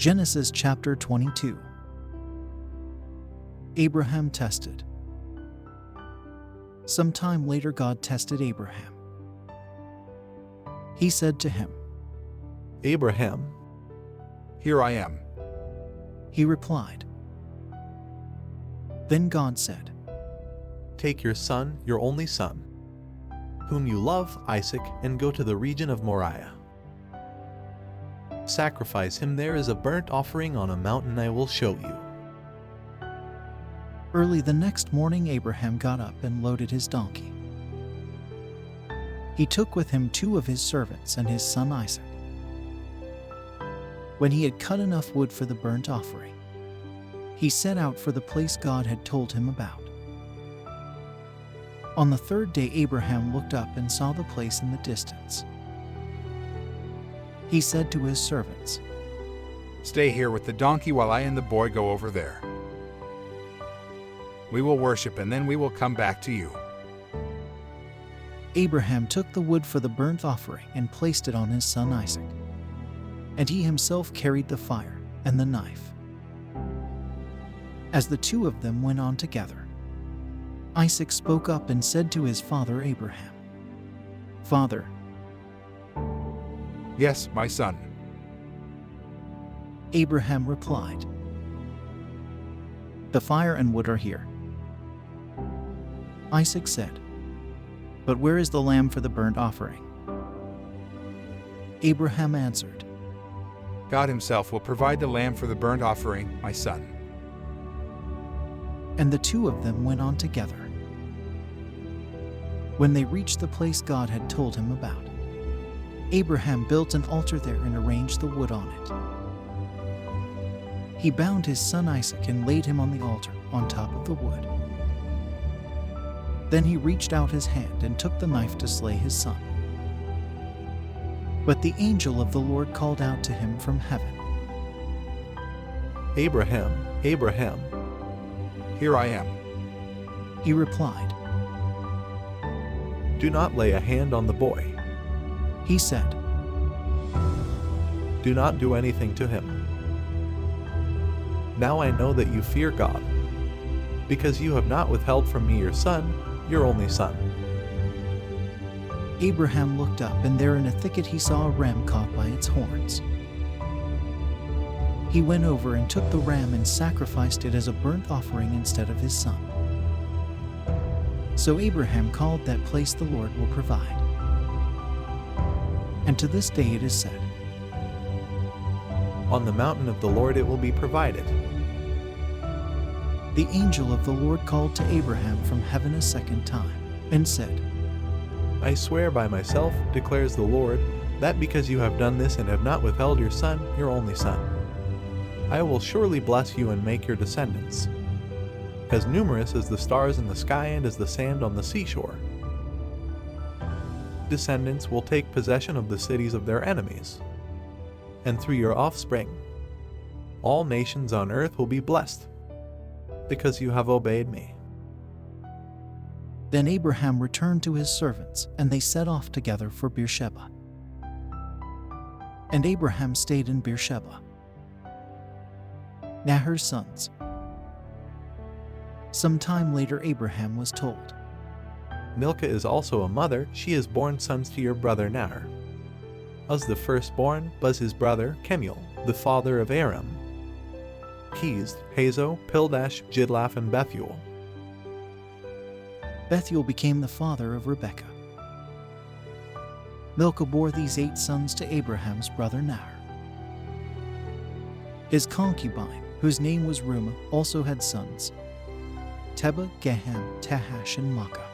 Genesis chapter 22. Abraham tested. Some time later God tested Abraham. He said to him, Abraham. Here I am. He replied. Then God said, Take your son, your only son, whom you love, Isaac, and go to the region of Moriah. Sacrifice him there as a burnt offering on a mountain I will show you. Early the next morning Abraham got up and loaded his donkey. He took with him 2 of his servants and his son Isaac. When he had cut enough wood for the burnt offering, he set out for the place God had told him about. On the 3rd day Abraham looked up and saw the place in the distance. He said to his servants, Stay here with the donkey while I and the boy go over there. We will worship and then we will come back to you. Abraham took the wood for the burnt offering and placed it on his son Isaac, and he himself carried the fire and the knife. As the 2 of them went on together, Isaac spoke up and said to his father Abraham, Father. Yes, my son. Abraham replied, The fire and wood are here. Isaac said, But where is the lamb for the burnt offering? Abraham answered, God himself will provide the lamb for the burnt offering, my son. And the 2 of them went on together. When they reached the place God had told him about, Abraham built an altar there and arranged the wood on it. He bound his son Isaac and laid him on the altar on top of the wood. Then he reached out his hand and took the knife to slay his son. But the angel of the Lord called out to him from heaven, Abraham, Abraham. Here I am. He replied. Do not lay a hand on the boy. He said, Do not do anything to him. Now I know that you fear God, because you have not withheld from me your son, your only son. Abraham looked up, and there in a thicket he saw a ram caught by its horns. He went over and took the ram and sacrificed it as a burnt offering instead of his son. So Abraham called that place the Lord will provide. And to this day it is said, On the mountain of the Lord it will be provided. The angel of the Lord called to Abraham from heaven a second time and said, I swear by myself, declares the Lord, that because you have done this and have not withheld your son, your only son, I will surely bless you and make your descendants as numerous as the stars in the sky and as the sand on the seashore. Descendants will take possession of the cities of their enemies, and through your offspring, all nations on earth will be blessed, because you have obeyed me. Then Abraham returned to his servants, and they set off together for Beersheba. And Abraham stayed in Beersheba. Nahor's sons. Some time later Abraham was told, Milcah is also a mother, she has borne sons to your brother Nahor. Uz the firstborn was his brother Kemuel, the father of Aram, Kez, Hazo, Pildash, Jidlaph, and Bethuel. Bethuel became the father of Rebekah. Milcah bore these 8 sons to Abraham's brother Nahor. His concubine, whose name was Reumah, also had sons, Tebah, Gaham, Tahash, and Makkah.